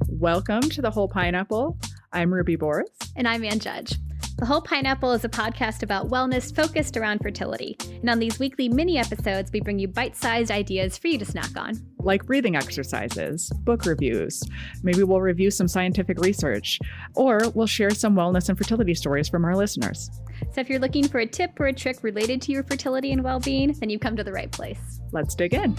Welcome to The Whole Pineapple. I'm Ruby Boris. And I'm Ann Judge. The Whole Pineapple is a podcast about wellness focused around fertility. And on these weekly mini episodes, we bring you bite-sized ideas for you to snack on. Like breathing exercises, book reviews. Maybe we'll review some scientific research, or we'll share some wellness and fertility stories from our listeners. So if you're looking for a tip or a trick related to your fertility and well-being, then you've come to the right place. Let's dig in.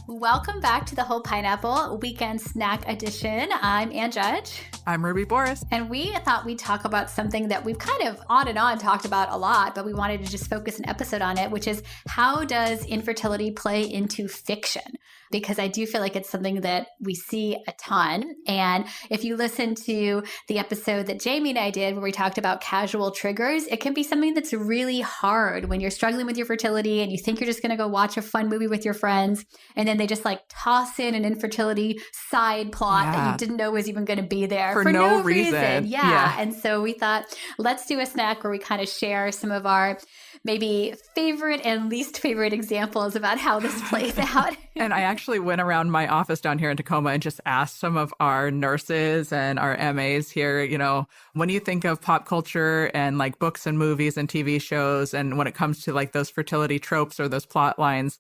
Welcome back to the Whole Pineapple Weekend Snack Edition. I'm Ann Judge. I'm Ruby Boris. And we thought we'd talk about something that we've kind of on and on talked about a lot, but we wanted to just focus an episode on it, which is how does infertility play into fiction? Because I do feel like it's something that we see a ton. And if you listen to the episode that Jamie and I did where we talked about casual triggers, it can be something that's really hard when you're struggling with your fertility and you think you're just going to go watch a fun movie with your friends. And then they just like toss in an infertility side plot that you didn't know was even going to be there for no reason. Yeah. And so we thought, let's do a snack where we kind of share some of our maybe favorite and least favorite examples about how this plays out. And I actually went around my office down here in Tacoma and just asked some of our nurses and our MAs here, you know, when you think of pop culture and like books and movies and TV shows, and when it comes to like those fertility tropes or those plot lines,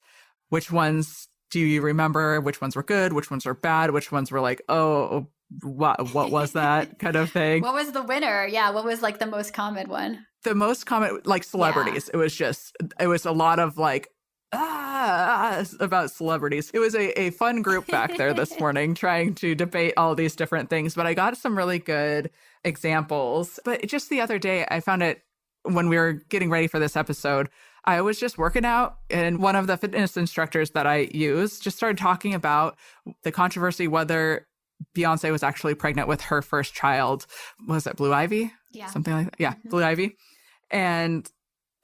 which ones do you remember? Which ones were good? Which ones were bad? Which ones were like, oh, what was that kind of thing? What was the winner? Yeah. What was like the most common one? The most common, like celebrities. Yeah. It was a lot of like, about celebrities. It was a fun group back there this morning trying to debate all these different things, but I got some really good examples. But just the other day, I found it when we were getting ready for this episode, I was just working out, and one of the fitness instructors that I use just started talking about the controversy whether Beyonce was actually pregnant with her first child. Was it Blue Ivy? Yeah. Something like that. Yeah, Blue Ivy. And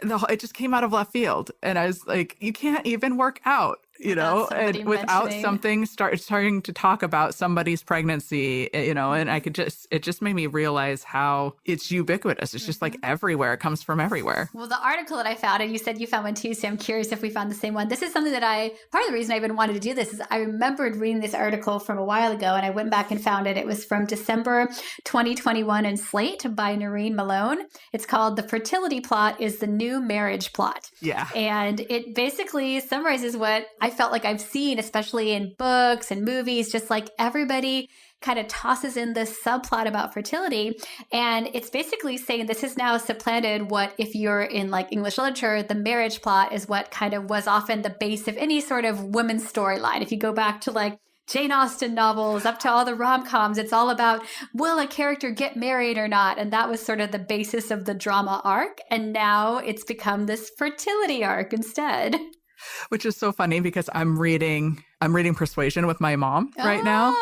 it just came out of left field. And I was like, you can't even work out, you know, and without something starting to talk about somebody's pregnancy, you know, and it just made me realize how it's ubiquitous. It's just like everywhere. It comes from everywhere. Well, the article that I found, and you said you found one too, so I'm curious if we found the same one. This is something that part of the reason I even wanted to do this is I remembered reading this article from a while ago, and I went back and found it. It was from December 2021 in Slate by Noreen Malone. It's called The Fertility Plot is the New Marriage Plot. Yeah. And it basically summarizes what I felt like I've seen, especially in books and movies, just like everybody kind of tosses in this subplot about fertility. And it's basically saying this has now supplanted what, if you're in like English literature, the marriage plot is what kind of was often the base of any sort of women's storyline. If you go back to like Jane Austen novels, up to all the rom-coms, it's all about, will a character get married or not? And that was sort of the basis of the drama arc. And now it's become this fertility arc instead. Which is so funny because I'm reading Persuasion with my mom right now.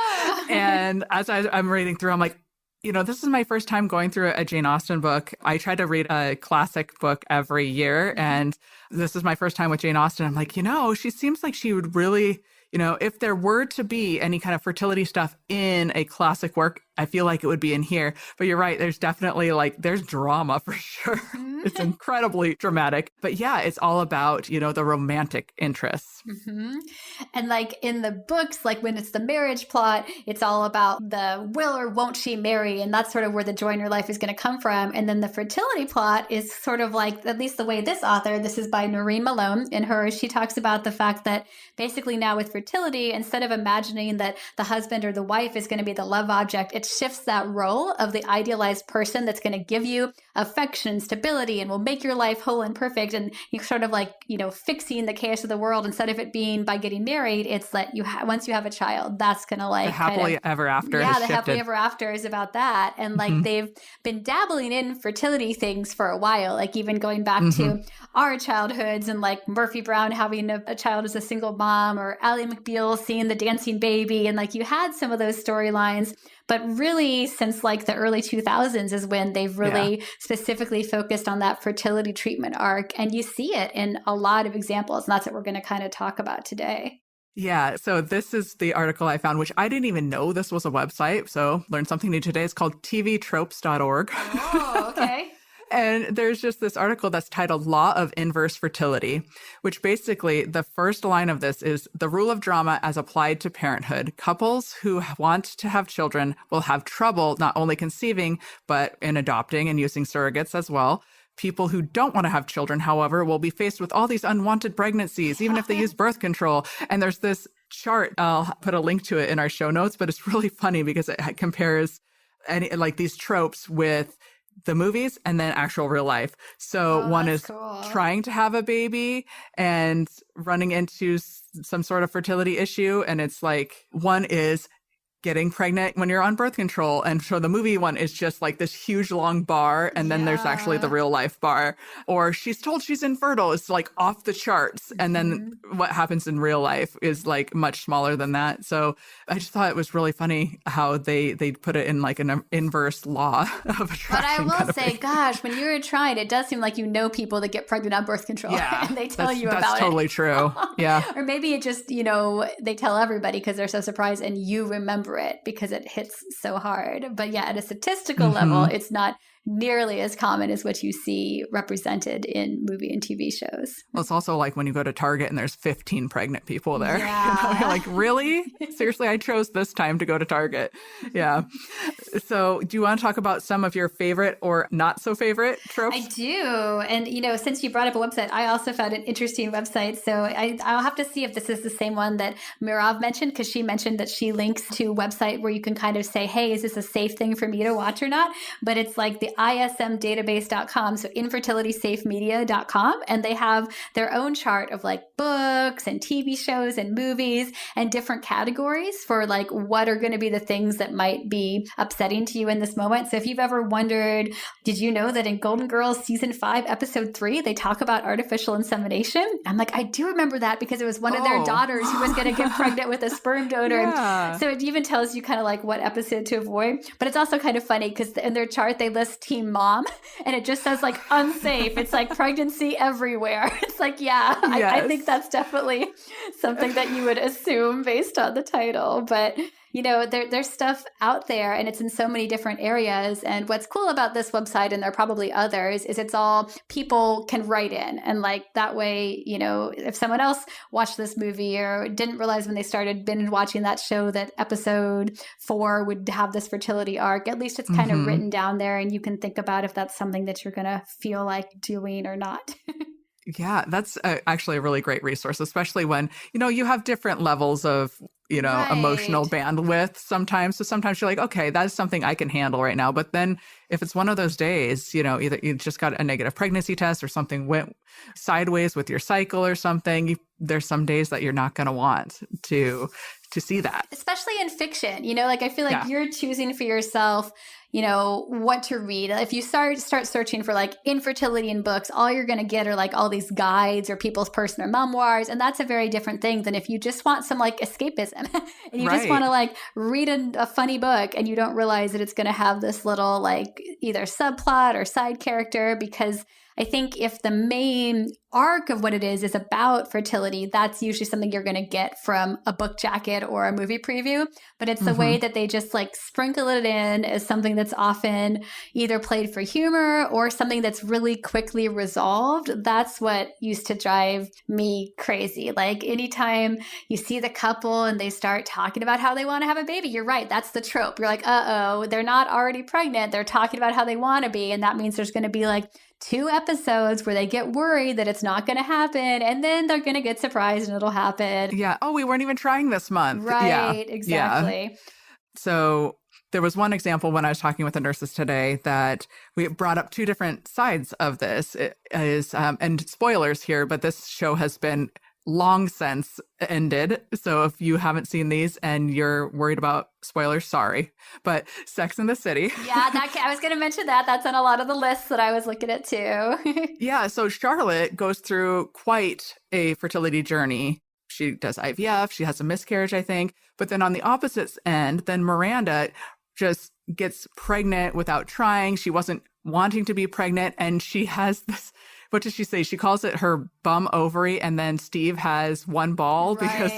And as I'm reading through, I'm like, you know, this is my first time going through a Jane Austen book. I try to read a classic book every year. And this is my first time with Jane Austen. I'm like, you know, she seems like she would really, you know, if there were to be any kind of fertility stuff in a classic work, I feel like it would be in here. But you're right. There's definitely there's drama for sure. It's incredibly dramatic. But yeah, it's all about, you know, the romantic interests. Mm-hmm. And like in the books, like when it's the marriage plot, it's all about the will or won't she marry? And that's sort of where the joy in your life is going to come from. And then the fertility plot is sort of like, at least the way this is by Noreen Malone. In hers, she talks about the fact that basically now with fertility, instead of imagining that the husband or the wife is going to be the love object, it shifts that role of the idealized person that's going to give you affection, stability, and will make your life whole and perfect. And you're sort of like, you know, fixing the chaos of the world. Instead of it being by getting married, it's that once you have a child, that's going to like the happily ever after. Yeah, has the shifted. happily ever after is about that. And like they've been dabbling in fertility things for a while, like even going back to our childhoods and like Murphy Brown having a child as a single mom, or Ally McBeal seeing the dancing baby. And like you had some of those storylines. But really, since like the early 2000s is when they've really specifically focused on that fertility treatment arc. And you see it in a lot of examples. And that's what we're going to kind of talk about today. Yeah, so this is the article I found, which I didn't even know this was a website. So learned something new today. It's called TVTropes.org. Oh, okay. And there's just this article that's titled Law of Inverse Fertility, which basically the first line of this is the rule of drama as applied to parenthood. Couples who want to have children will have trouble not only conceiving, but in adopting and using surrogates as well. People who don't want to have children, however, will be faced with all these unwanted pregnancies, even if they use birth control. And there's this chart. I'll put a link to it in our show notes, but it's really funny because it compares like these tropes with the movies and then actual real life. So one is cool. Trying to have a baby and running into some sort of fertility issue. And it's like one is getting pregnant when you're on birth control. And so the movie one is just like this huge long bar. And then there's actually the real life bar. Or she's told she's infertile. It's like off the charts. And then what happens in real life is like much smaller than that. So I just thought it was really funny how they put it in like an inverse law of attraction. But I will say, gosh, when you're trying, it does seem like you know people that get pregnant on birth control. Yeah, and they tell you about it. That's totally true. Yeah. Or maybe it just, you know, they tell everybody because they're so surprised and you remember it because it hits so hard. But yeah, at a statistical level, it's not nearly as common as what you see represented in movie and TV shows. Well, it's also like when you go to Target and there's 15 pregnant people there. Yeah. You know, you're like, really? Seriously, I chose this time to go to Target. Yeah. So do you want to talk about some of your favorite or not so favorite tropes? I do. And, you know, since you brought up a website, I also found an interesting website. So I'll have to see if this is the same one that Mirav mentioned, because she mentioned that she links to a website where you can kind of say, hey, is this a safe thing for me to watch or not? But it's like the ismdatabase.com, so infertilitysafemedia.com, and they have their own chart of like books and TV shows and movies and different categories for like what are going to be the things that might be upsetting to you in this moment. So if you've ever wondered, did you know that in Golden Girls season 5 episode 3 they talk about artificial insemination? I'm like, I do remember that because it was one of their daughters who was going to get pregnant with a sperm donor. Yeah. So it even tells you kind of like what episode to avoid. But it's also kind of funny because in their chart they list Team Mom, and it just says like unsafe. It's like pregnancy everywhere. It's like, yeah, yes. I think that's definitely something that you would assume based on the title. But you know, there's stuff out there and it's in so many different areas. And what's cool about this website, and there are probably others, is it's all people can write in. And like that way, you know, if someone else watched this movie or didn't realize when they started binge watching that show that episode 4 would have this fertility arc, at least it's kind of written down there and you can think about if that's something that you're going to feel like doing or not. Yeah, that's actually a really great resource, especially when, you know, you have different levels of, you know, emotional bandwidth sometimes. So sometimes you're like, okay, that's something I can handle right now. But then if it's one of those days, you know, either you just got a negative pregnancy test or something went sideways with your cycle or something, there's some days that you're not going to want to see that. Especially in fiction, you know, like I feel like you're choosing for yourself, you know, what to read. If you start searching for like infertility in books, all you're going to get are like all these guides or people's personal memoirs. And that's a very different thing than if you just want some like escapism and you just want to like read a funny book and you don't realize that it's going to have this little like either subplot or side character. Because I think if the main arc of what it is about fertility, that's usually something you're going to get from a book jacket or a movie preview. But it's the way that they just like sprinkle it in as something that's often either played for humor or something that's really quickly resolved. That's what used to drive me crazy. Like anytime you see the couple and they start talking about how they want to have a baby, you're right. That's the trope. You're like, uh-oh, they're not already pregnant. They're talking about how they want to be. And that means there's going to be like 2 episodes where they get worried that it's not going to happen, and then they're going to get surprised and it'll happen. Yeah. Oh, we weren't even trying this month. Right. Yeah. Exactly. Yeah. So there was one example when I was talking with the nurses today that we brought up 2 different sides of this. It is, and spoilers here, but this show has been long since ended. So if you haven't seen these and you're worried about spoilers, sorry. But Sex and the City. Yeah, I was going to mention that. That's on a lot of the lists that I was looking at too. Yeah. So Charlotte goes through quite a fertility journey. She does IVF. She has a miscarriage, I think. But then on the opposite end, then Miranda just gets pregnant without trying. She wasn't wanting to be pregnant. And she has this what does she say? She calls it her bum ovary, and then Steve has one ball because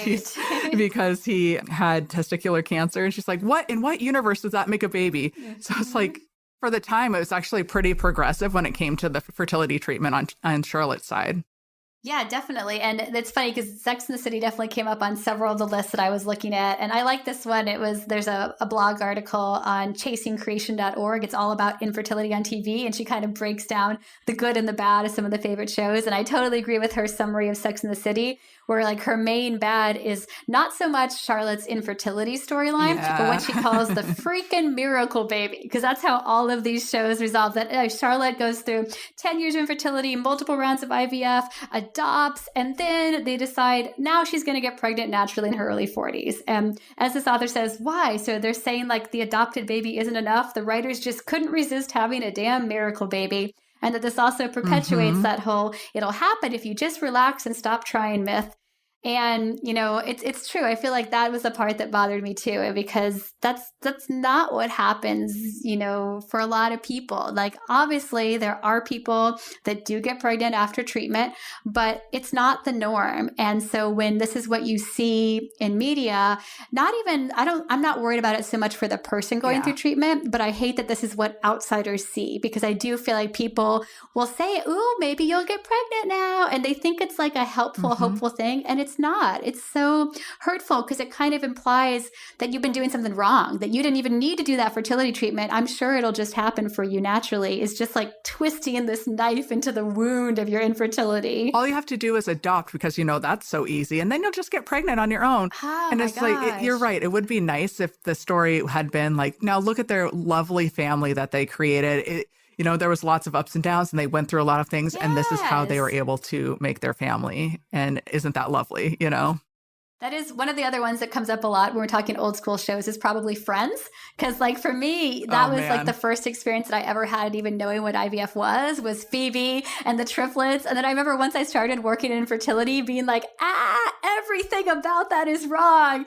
he had testicular cancer. And she's like, what? In what universe does that make a baby? So it's like, for the time, it was actually pretty progressive when it came to the fertility treatment on Charlotte's side. Yeah, definitely. And it's funny because Sex and the City definitely came up on several of the lists that I was looking at. And I like this one. There's a blog article on chasingcreation.org. It's all about infertility on TV. And she kind of breaks down the good and the bad of some of the favorite shows. And I totally agree with her summary of Sex and the City, where like her main bad is not so much Charlotte's infertility storyline, but what she calls the freaking miracle baby. Because that's how all of these shows resolve that. Charlotte goes through 10 years of infertility, multiple rounds of IVF, adopts, and then they decide now she's going to get pregnant naturally in her early 40s. And as this author says, why? So they're saying like the adopted baby isn't enough. The writers just couldn't resist having a damn miracle baby. And that this also perpetuates that whole, it'll happen if you just relax and stop trying myth. And, you know, it's true. I feel like that was the part that bothered me too, because that's not what happens, you know, for a lot of people. Like, obviously, there are people that do get pregnant after treatment, but it's not the norm. And so when this is what you see in media, I'm not worried about it so much for the person going through treatment, but I hate that this is what outsiders see, because I do feel like people will say, ooh, maybe you'll get pregnant now. And they think it's like a helpful, hopeful thing. And it's not. It's so hurtful because it kind of implies that you've been doing something wrong, that you didn't even need to do that fertility treatment. I'm sure it'll just happen for you naturally. It's just like twisting this knife into the wound of your infertility. All you have to do is adopt because, you know, that's so easy. And then you'll just get pregnant on your own. Oh, and it's like, you're right. It would be nice if the story had been like, now look at their lovely family that they created. You know, there was lots of ups and downs and they went through a lot of things. And this is how they were able to make their family. And isn't that lovely, you know? That is one of the other ones that comes up a lot when we're talking old school shows is probably Friends. Because like for me, that was like the first experience that I ever had even knowing what IVF was Phoebe and the triplets. And then I remember once I started working in infertility being like, everything about that is wrong.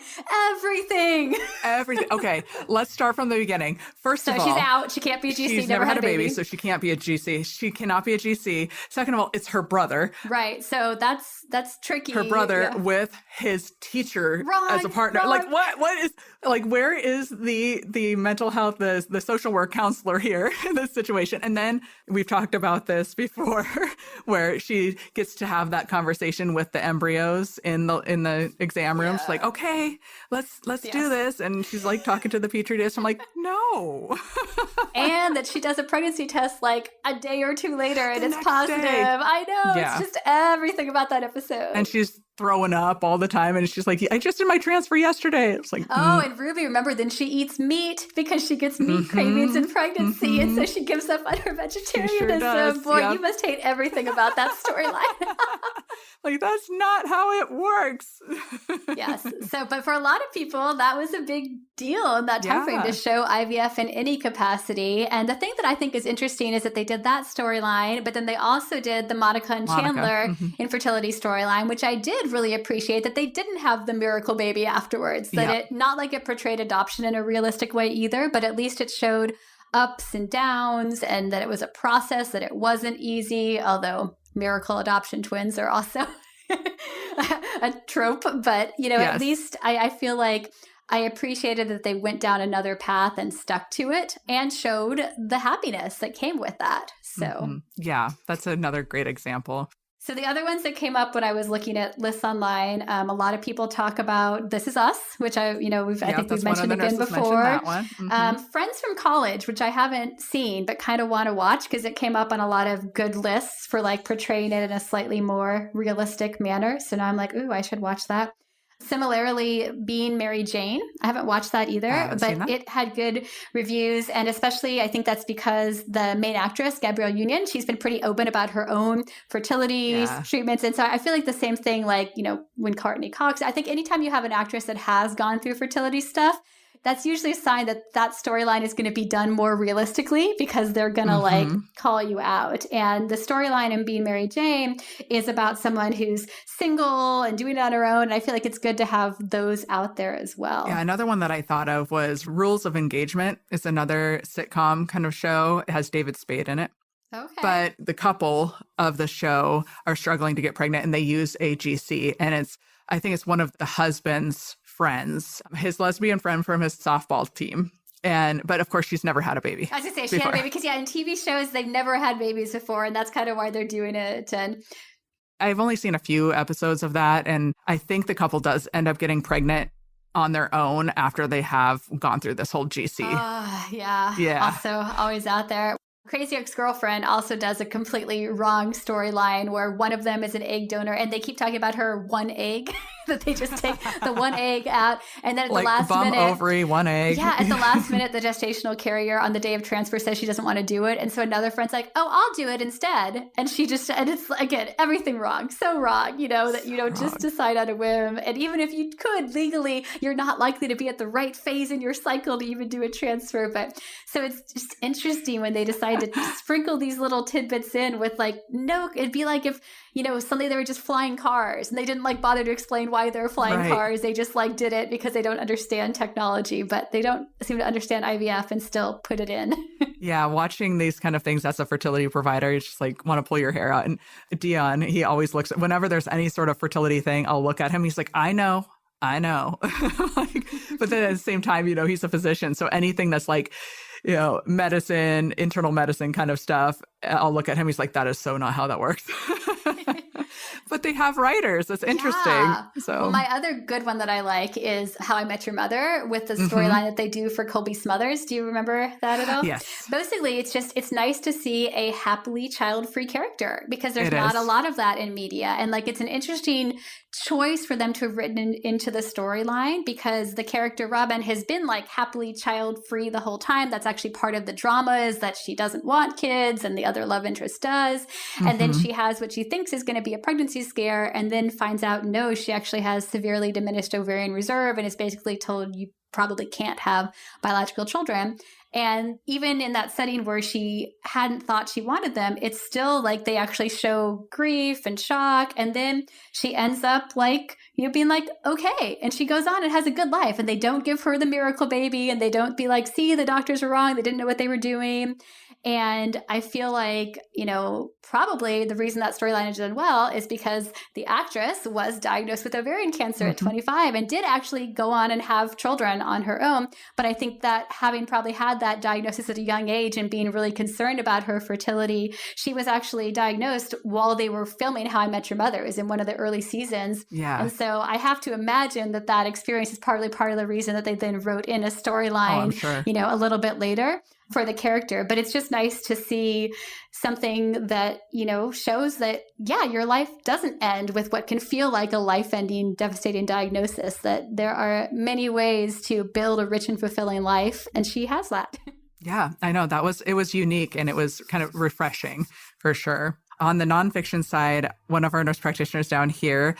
Everything. Okay, let's start from the beginning. First of all, she's out. She can't be a GC. She's never had a baby, so she can't be a GC. She cannot be a GC. Second of all, it's her brother. Right. So that's tricky. Her brother with his teacher as a partner. Like what is like where is the mental health, the social work counselor here in this situation? And then we've talked about this before where she gets to have that conversation with the embryos in the exam room. She's like, okay, let's do this. And she's like talking to the petri dish. I'm like, no. And that she does a pregnancy test like a day or two later and it's positive. I know. It's just everything about that episode. And she's throwing up all the time. And she's like, I just did my transfer yesterday. It's like, and Ruby, remember, then she eats meat because she gets meat cravings in pregnancy. And so she gives up on her vegetarianism. Boy, you must hate everything about that storyline. Like, that's not how it works. Yes. So, but for a lot of people, that was a big deal in that time frame to show IVF in any capacity. And the thing that I think is interesting is that they did that storyline, but then they also did the Monica and Chandler infertility storyline, which I did really appreciate that they didn't have the miracle baby afterwards. That it, not like it portrayed adoption in a realistic way either, but at least it showed ups and downs and that it was a process, that it wasn't easy, although miracle adoption twins are also a trope. But, you know, at least I feel like I appreciated that they went down another path and stuck to it and showed the happiness that came with that. So, yeah, that's another great example. So the other ones that came up when I was looking at lists online, a lot of people talk about This Is Us, which I think we've mentioned again before. Friends from College, which I haven't seen, but kind of want to watch because it came up on a lot of good lists for like portraying it in a slightly more realistic manner. So now I'm like, ooh, I should watch that. Similarly, Being Mary Jane. I haven't watched that either, but it had good reviews. And especially, I think that's because the main actress, Gabrielle Union, she's been pretty open about her own fertility treatments. And so I feel like the same thing, like, you know, when Courtney Cox, I think anytime you have an actress that has gone through fertility stuff, that's usually a sign that that storyline is going to be done more realistically because they're going to like call you out. And the storyline in Being Mary Jane is about someone who's single and doing it on her own. And I feel like it's good to have those out there as well. Yeah, another one that I thought of was Rules of Engagement. It's another sitcom kind of show. It has David Spade in it. Okay. But the couple of the show are struggling to get pregnant, and they use a GC. And I think it's one of the husband's friends, his lesbian friend from his softball team. But of course, she's never had a baby. I was going to say, she had a baby because, in TV shows, they've never had babies before. And that's kind of why they're doing it. And I've only seen a few episodes of that. And I think the couple does end up getting pregnant on their own after they have gone through this whole GC. Yeah. Also, always out there. Crazy Ex-Girlfriend also does a completely wrong storyline where one of them is an egg donor and they keep talking about her one egg, that they just take the one egg out. And then at the last bum minute, ovary, one egg. Yeah, at the last minute, the gestational carrier on the day of transfer says she doesn't want to do it. And so another friend's like, oh, I'll do it instead. And it's, again, everything wrong. So wrong, that you don't just decide on a whim. And even if you could legally, you're not likely to be at the right phase in your cycle to even do a transfer. But so it's just interesting when they decide to sprinkle these little tidbits in with no, it'd be like if, suddenly they were just flying cars and they didn't bother to explain why they're flying cars. They just did it because they don't understand technology, but they don't seem to understand IVF and still put it in. Yeah, watching these kind of things as a fertility provider, you just want to pull your hair out. And Dion, he always looks, whenever there's any sort of fertility thing, I'll look at him. He's like, I know. But then at the same time, he's a physician. So anything that's medicine, internal medicine kind of stuff, I'll look at him. He's like, that is so not how that works. But they have writers. That's interesting. Yeah. So well, my other good one that I like is How I Met Your Mother with the storyline that they do for Colby Smothers. Do you remember that at all? Yes. Basically, it's nice to see a happily child-free character because there's not a lot of that in media. And it's an interesting choice for them to have written into the storyline because the character Robin has been happily child-free the whole time. That's actually part of the drama, is that she doesn't want kids and the other love interest does. And then she has what she thinks is going to be a pregnancy scare and then finds out, no, she actually has severely diminished ovarian reserve and is basically told you probably can't have biological children. And even in that setting where she hadn't thought she wanted them, it's still they actually show grief and shock. And then she ends up being okay. And she goes on and has a good life. And they don't give her the miracle baby. And they don't be see, the doctors were wrong. They didn't know what they were doing. And I feel probably the reason that storyline is done well is because the actress was diagnosed with ovarian cancer at 25 and did actually go on and have children on her own. But I think that having probably had that diagnosis at a young age and being really concerned about her fertility, she was actually diagnosed while they were filming How I Met Your Mother. It was in one of the early seasons. Yeah. And so I have to imagine that experience is partly part of the reason that they then wrote in a storyline, sure. A little bit later for the character. But it's just nice to see something that, shows that, your life doesn't end with what can feel like a life-ending, devastating diagnosis, that there are many ways to build a rich and fulfilling life. And she has that. Yeah, I know. It was unique and it was kind of refreshing for sure. On the nonfiction side, one of our nurse practitioners down here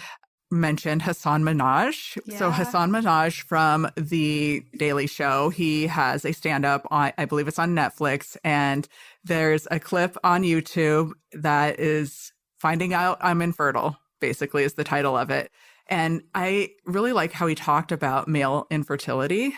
mentioned Hasan Minhaj. Yeah. So Hasan Minhaj from The Daily Show, he has a stand-up on, I believe it's on Netflix, and there's a clip on YouTube that is Finding Out I'm Infertile, basically is the title of it. And I really like how he talked about male infertility.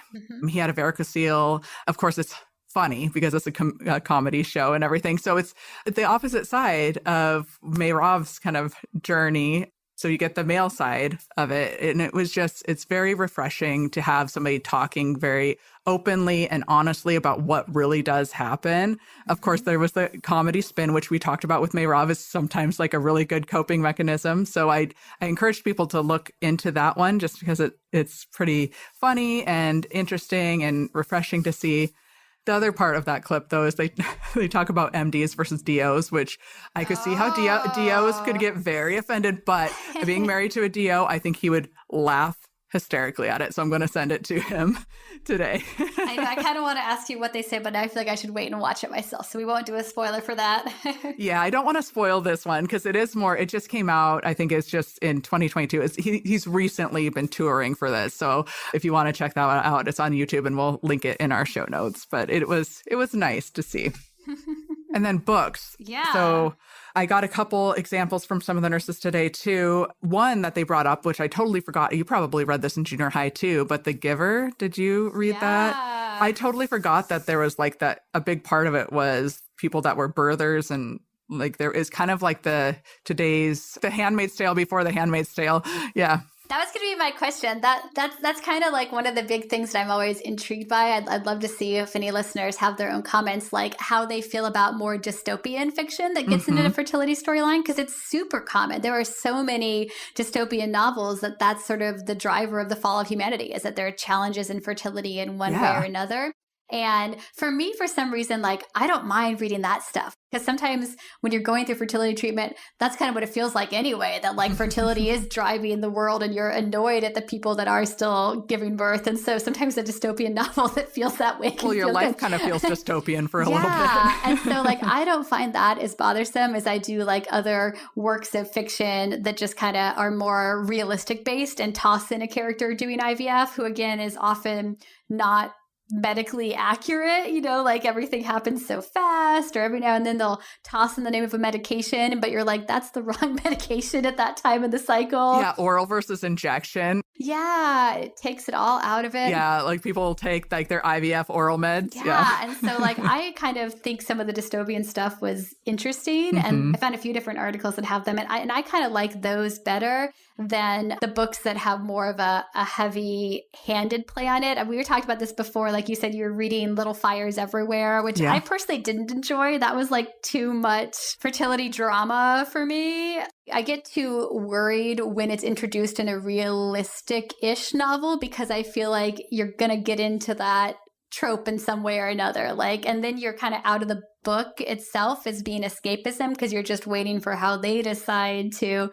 He had a varicocele. Of course, it's funny because it's a comedy show and everything. So it's the opposite side of Mayrav's kind of journey. So you get the male side of it. And it's very refreshing to have somebody talking very openly and honestly about what really does happen. Of course, there was the comedy spin, which we talked about with Mayrav, is sometimes a really good coping mechanism. So I encourage people to look into that one just because it's pretty funny and interesting and refreshing to see. The other part of that clip, though, is they talk about MDs versus DOs, which I could see how DOs could get very offended. But being married to a DO, I think he would laugh hysterically at it. So I'm going to send it to him today. I know, I kind of want to ask you what they say, but I feel like I should wait and watch it myself. So we won't do a spoiler for that. Yeah, I don't want to spoil this one because it just came out, I think it's just in 2022. He's recently been touring for this. So if you want to check that out, it's on YouTube and we'll link it in our show notes. But it was nice to see. And then books. Yeah. So I got a couple examples from some of the nurses today, too. One that they brought up, which I totally forgot. You probably read this in junior high, too. But The Giver, did you read that? I totally forgot that there was like that. A big part of it was people that were birthers, and like there is kind of like The Handmaid's Tale before The Handmaid's Tale. Yeah. That was going to be my question. That's kind of like one of the big things that I'm always intrigued by. I'd love to see if any listeners have their own comments, like how they feel about more dystopian fiction that gets into the fertility storyline, because it's super common. There are so many dystopian novels that's sort of the driver of the fall of humanity, is that there are challenges in fertility in one way or another. And for me, for some reason, like, I don't mind reading that stuff, because sometimes when you're going through fertility treatment, that's kind of what it feels like anyway, that like fertility is driving the world and you're annoyed at the people that are still giving birth. And so sometimes a dystopian novel that feels that way. Well, your life kind of feels dystopian for a little bit. And so like, I don't find that as bothersome as I do like other works of fiction that just kind of are more realistic based and toss in a character doing IVF, who again is often not medically accurate, like everything happens so fast, or every now and then they'll toss in the name of a medication, but you're like, that's the wrong medication at that time in the cycle. Yeah, oral versus injection. Yeah, it takes it all out of it. Yeah, like people will take like their IVF oral meds. Yeah. And so like I kind of think some of the dystopian stuff was interesting, and I found a few different articles that have them, and I kind of like those better than the books that have more of a heavy-handed play on it. And we were talking about this before, like you said, you were reading Little Fires Everywhere, which I personally didn't enjoy. That was like too much fertility drama for me. I get too worried when it's introduced in a realistic-ish novel, because I feel like you're going to get into that trope in some way or another. Like, and then you're kind of out of the book itself as being escapism, because you're just waiting for how they decide to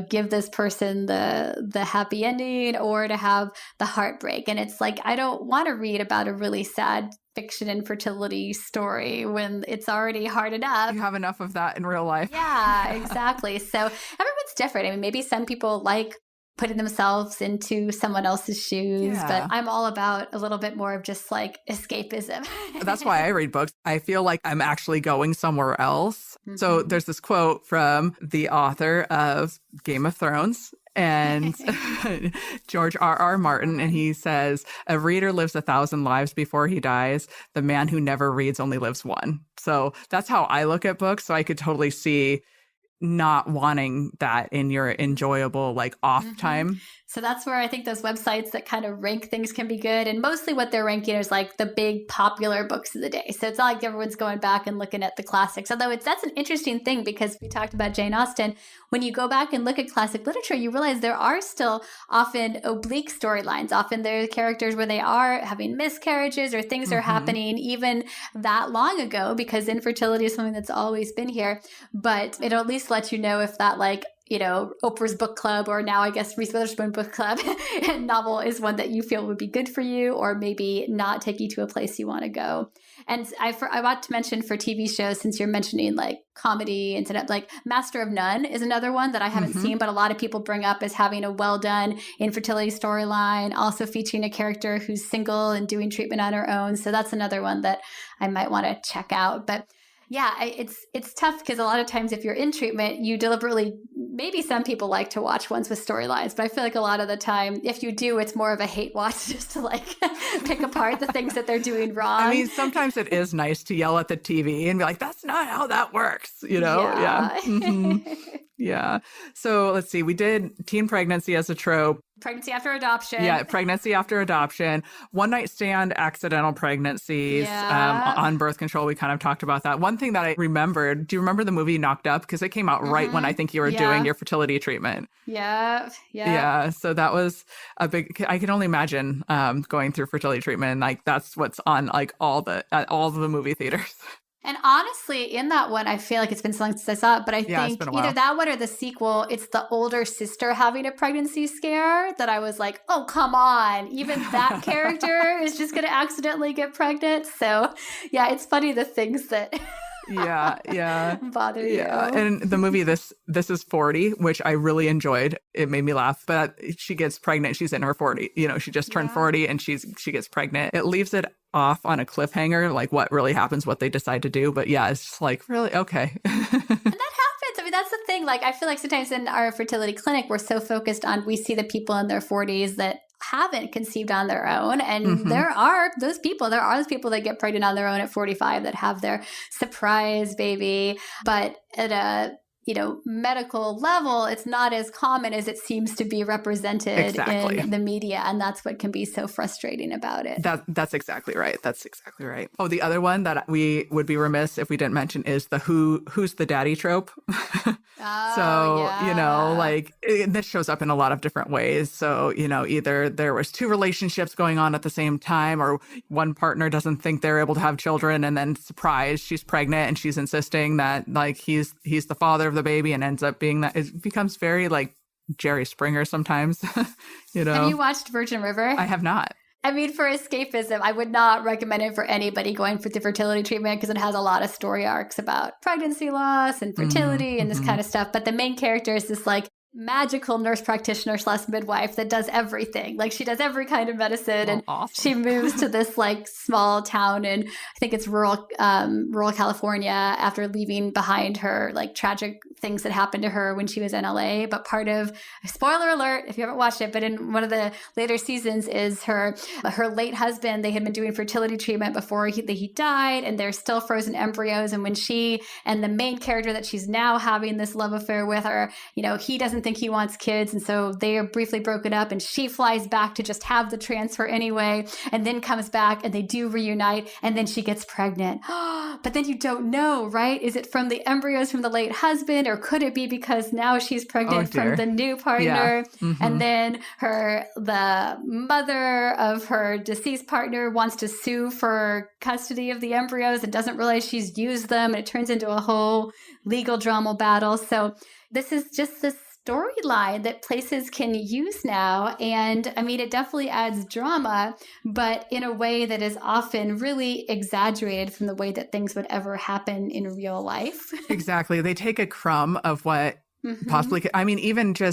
give this person the happy ending or to have the heartbreak. And it's like, I don't want to read about a really sad fiction and fertility story when it's already hard enough. You have enough of that in real life. Yeah, exactly. So everyone's different. I mean, maybe some people like putting themselves into someone else's shoes, but I'm all about a little bit more of just like escapism. That's why I read books. I feel like I'm actually going somewhere else. So there's this quote from the author of Game of Thrones and George R.R. Martin, and he says, "A reader lives 1,000 lives before he dies. The man who never reads only lives one." So that's how I look at books. So I could totally see not wanting that in your enjoyable like off time. So that's where I think those websites that kind of rank things can be good. And mostly what they're ranking is like the big popular books of the day. So it's not like everyone's going back and looking at the classics. Although that's an interesting thing, because we talked about Jane Austen. When you go back and look at classic literature, you realize there are still often oblique storylines. Often there are characters where they are having miscarriages or things are happening even that long ago, because infertility is something that's always been here. But it'll at least let you know if that like, Oprah's book club, or now I guess Reese Witherspoon book club novel is one that you feel would be good for you, or maybe not take you to a place you want to go. And I want to mention for TV shows, since you're mentioning like comedy and stuff, like Master of None is another one that I haven't seen, but a lot of people bring up as having a well done infertility storyline, also featuring a character who's single and doing treatment on her own. So that's another one that I might want to check out. But yeah, it's tough, because a lot of times if you're in treatment, you deliberately, maybe some people like to watch ones with storylines, but I feel like a lot of the time, if you do, it's more of a hate watch, just to like pick apart the things that they're doing wrong. I mean, sometimes it is nice to yell at the TV and be like, that's not how that works, Yeah. Yeah. So let's see. We did teen pregnancy as a trope. Pregnancy after adoption. Yeah, pregnancy after adoption. One night stand, accidental pregnancies, on birth control. We kind of talked about that. One thing that I remembered, do you remember the movie Knocked Up? Because it came out right when I think you were doing your fertility treatment. Yeah. So that was a big, I can only imagine going through fertility treatment. And like, that's what's on like all the movie theaters. And honestly, in that one, I feel like it's been so long since I saw it, but I think either that one or the sequel, it's the older sister having a pregnancy scare that I was like, oh, come on. Even that character is just going to accidentally get pregnant. So yeah, it's funny the things that bother you. And the movie This Is 40, which I really enjoyed. It made me laugh. But she gets pregnant. She's in her 40. She just turned 40 and she gets pregnant. It leaves it off on a cliffhanger, like what really happens, what they decide to do. But yeah, it's just like, really? Okay. And that happens. I mean, that's the thing. Like, I feel like sometimes in our fertility clinic, we're so focused on, we see the people in their 40s that haven't conceived on their own. And there are those people that get pregnant on their own at 45 that have their surprise baby. But at a medical level, it's not as common as it seems to be represented in the media. And that's what can be so frustrating about it. That's exactly right. That's exactly right. Oh, the other one that we would be remiss if we didn't mention is the who's the daddy trope. This shows up in a lot of different ways. So, either there was two relationships going on at the same time, or one partner doesn't think they're able to have children, and then surprise, she's pregnant and she's insisting that like he's the father of the baby, and ends up being that. It becomes very like Jerry Springer sometimes. Have you watched Virgin River? I have not. I mean, for escapism, I would not recommend it for anybody going for the fertility treatment, because it has a lot of story arcs about pregnancy loss and fertility and this kind of stuff. But the main character is this like magical nurse practitioner / midwife that does everything. Like, she does every kind of medicine, and awesome. She moves to this like small town in, I think it's rural California, after leaving behind her like tragic things that happened to her when she was in LA. But part of, spoiler alert if you haven't watched it, but in one of the later seasons is her late husband. They had been doing fertility treatment before he died, and they're still frozen embryos. And when she and the main character that she's now having this love affair with her, he doesn't think he wants kids, and so they are briefly broken up, and she flies back to just have the transfer anyway, and then comes back, and they do reunite, and then she gets pregnant. But then you don't know, right? Is it from the embryos from the late husband, or could it be because now she's pregnant from the new partner? Yeah. And then the mother of her deceased partner wants to sue for custody of the embryos and doesn't realize she's used them, and it turns into a whole legal drama battle. So this is just this storyline that places can use now. And I mean, it definitely adds drama, but in a way that is often really exaggerated from the way that things would ever happen in real life. Exactly. They take a crumb of what possibly could. I mean,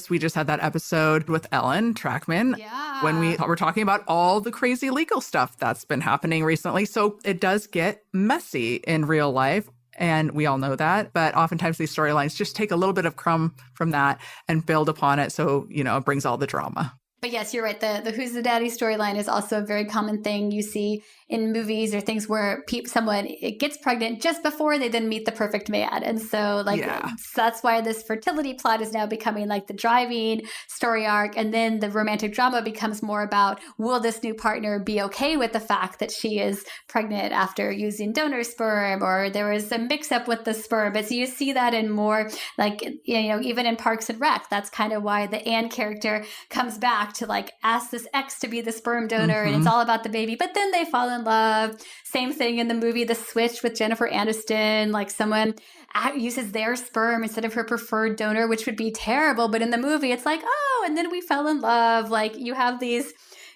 we just had that episode with Ellen Trackman when we were talking about all the crazy legal stuff that's been happening recently. So it does get messy in real life. And we all know that. But oftentimes these storylines just take a little bit of crumb from that and build upon it. So, it brings all the drama. But yes, you're right. The Who's the Daddy storyline is also a very common thing you see in movies or things where someone gets pregnant just before they then meet the perfect man. And so that's why this fertility plot is now becoming like the driving story arc. And then the romantic drama becomes more about, will this new partner be okay with the fact that she is pregnant after using donor sperm, or there was a mix up with the sperm. But so you see that in more like, even in Parks and Rec, that's kind of why the Anne character comes back to like ask this ex to be the sperm donor, and it's all about the baby. But then they fall in love. Same thing in the movie The Switch with Jennifer Aniston. Like, someone uses their sperm instead of her preferred donor, which would be terrible. But in the movie, it's like, oh, and then we fell in love. Like, you have these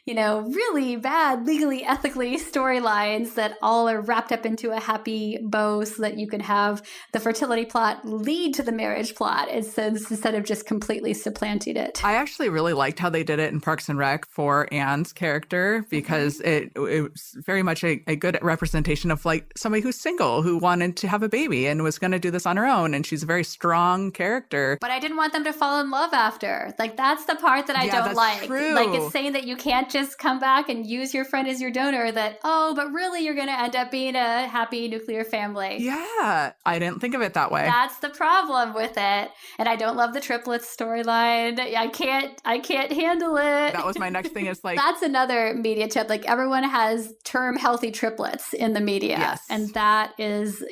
really bad, legally, ethically storylines that all are wrapped up into a happy bow so that you can have the fertility plot lead to the marriage plot instead of just completely supplanting it. I actually really liked how they did it in Parks and Rec for Anne's character, because it was very much a good representation of like somebody who's single, who wanted to have a baby and was going to do this on her own. And she's a very strong character. But I didn't want them to fall in love after. Like, that's the part that I don't like. True. Like, it's saying that you can't just come back and use your friend as your donor, that, but really you're going to end up being a happy nuclear family. Yeah, I didn't think of it that way. That's the problem with it. And I don't love the triplets storyline. I can't handle it. That was my next thing. Is like, that's another media tip. Like, everyone has term healthy triplets in the media. Yes. And that is,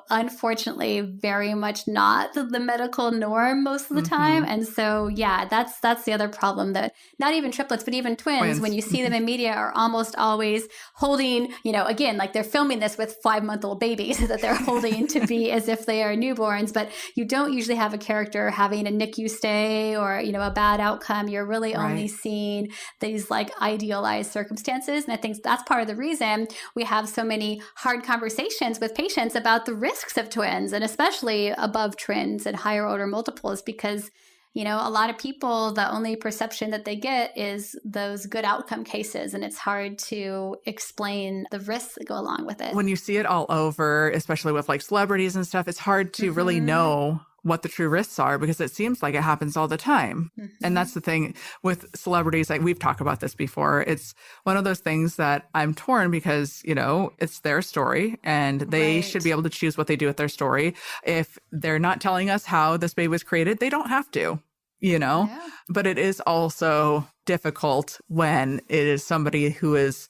unfortunately very much not the medical norm most of the time. And so, that's the other problem, that not even triplets, but even twins. When you see them in media, are almost always holding, again, like they're filming this with 5-month-old babies that they're holding to be as if they are newborns, but you don't usually have a character having a NICU stay or, a bad outcome. You're really only seeing these like idealized circumstances. And I think that's part of the reason we have so many hard conversations with patients about the risks of twins, and especially above twins and higher order multiples, because You know, a lot of people, the only perception that they get is those good outcome cases, and it's hard to explain the risks that go along with it. When you see it all over, especially with like celebrities and stuff, it's hard to really know what the true risks are because it seems like it happens all the time. And that's the thing with celebrities. Like we've talked about this before. It's one of those things that I'm torn because, you know, it's their story and they should be able to choose what they do with their story. If they're not telling us how this baby was created, they don't have to, you know, but it is also difficult when it is somebody who is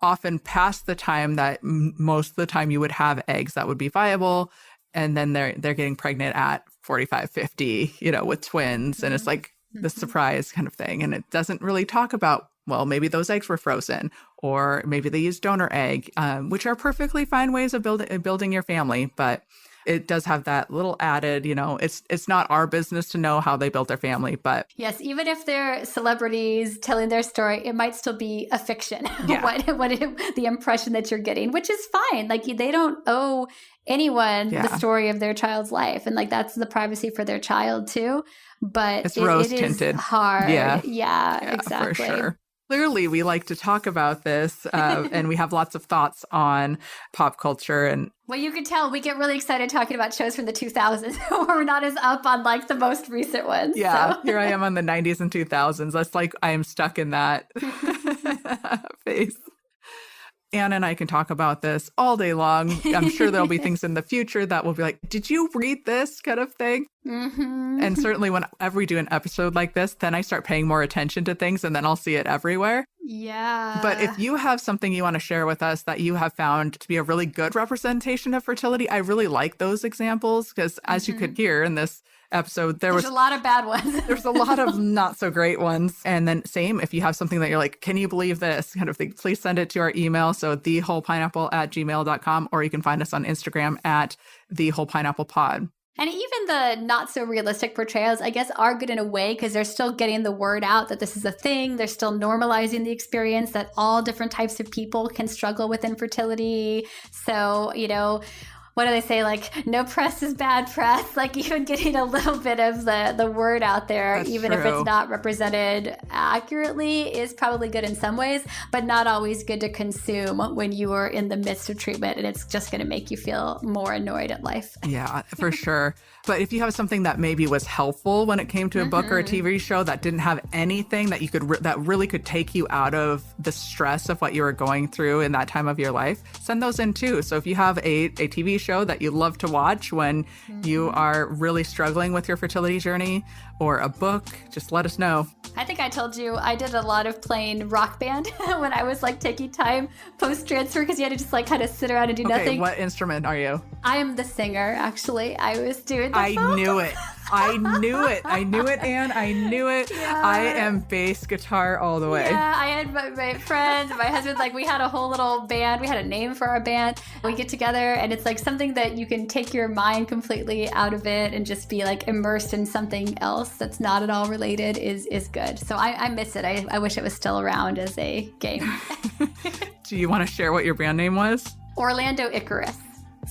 often past the time that most of the time you would have eggs that would be viable. And then they're getting pregnant at 45, 50, you know, with twins. And it's like the surprise kind of thing. And it doesn't really talk about, well, maybe those eggs were frozen or maybe they used donor egg, which are perfectly fine ways of building your family. But it does have that little added, you know, it's not our business to know how they built their family, but yes, even if they're celebrities telling their story, it might still be a fiction. The impression that you're getting, which is fine. Like they don't owe anyone the story of their child's life, and like that's the privacy for their child too. But it's rose tinted, hard. Yeah, exactly. For sure. Clearly, we like to talk about this, and we have lots of thoughts on pop culture. And well, you can tell we get really excited talking about shows from the 2000s. We're not as up on like the most recent ones. Yeah, so. Here I am on the 90s and 2000s. That's like I am stuck in that phase. Anna and I can talk about this all day long. I'm sure there'll be things in the future that will be like, did you read this kind of thing? And certainly whenever we do an episode like this, then I start paying more attention to things and then I'll see it everywhere. Yeah. But if you have something you want to share with us that you have found to be a really good representation of fertility, I really like those examples because as you could hear in this episode, there's a lot of bad ones. There's a lot of not so great ones. And then same, if you have something that you're like, can you believe this kind of thing, please send it to our email. So thewholepineapple@gmail.com, or you can find us on Instagram at thewholepineapplepod. And even the not so realistic portrayals, I guess, are good in a way because they're still getting the word out that this is a thing. They're still normalizing the experience that all different types of people can struggle with infertility. So, you know, what do they say? Like, no press is bad press. Like, even getting a little bit of the word out there, That's even true. if it's not represented accurately, is probably good in some ways, but not always good to consume when you are in the midst of treatment. And it's just going to make you feel more annoyed at life. Yeah, for sure. But if you have something that maybe was helpful when it came to a book or a TV show that didn't have anything that you could that really could take you out of the stress of what you were going through in that time of your life, send those in too. So if you have a TV show that you love to watch when you are really struggling with your fertility journey, or a book, just let us know. I think I told you I did a lot of playing Rock Band when I was like taking time post-transfer because you had to just like kind of sit around and do nothing. What instrument are you? I am the singer, actually. I was doing the I knew it. I knew it. I knew it, Anne. I knew it. Yeah. I am bass guitar all the way. Yeah, I had my friend, my husband, like we had a whole little band. We had a name for our band. We get together and it's like something that you can take your mind completely out of it and just be like immersed in something else that's not at all related is good. So I miss it. I wish it was still around as a game. Do you want to share what your band name was? Orlando Icarus.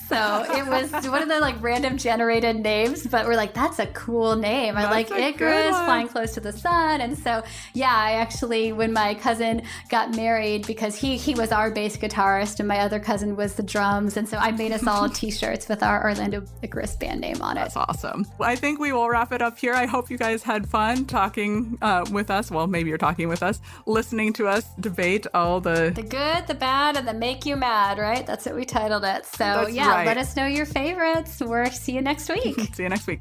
So it was one of the like random generated names, but we're like, that's a cool name. I like Icarus, flying close to the sun. And so, yeah, I actually, when my cousin got married, because he was our bass guitarist and my other cousin was the drums. And so I made us all t-shirts with our Orlando Icarus band name on it. That's awesome. I think we will wrap it up here. I hope you guys had fun talking with us. Well, maybe you're talking with us, listening to us debate all the good, the bad, and the make you mad, right? That's what we titled it. So That's yeah. right. Let us know your favorites. We'll see you next week. See you next week.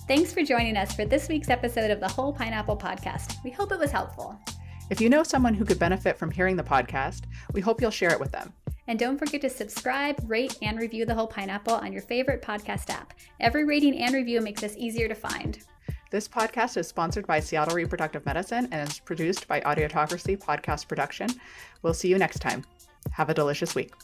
Thanks for joining us for this week's episode of the Whole Pineapple Podcast. We hope it was helpful. If you know someone who could benefit from hearing the podcast, we hope you'll share it with them. And don't forget to subscribe, rate, and review the Whole Pineapple on your favorite podcast app. Every rating and review makes us easier to find. This podcast is sponsored by Seattle Reproductive Medicine and is produced by Audiotocracy Podcast Production. We'll see you next time. Have a delicious week.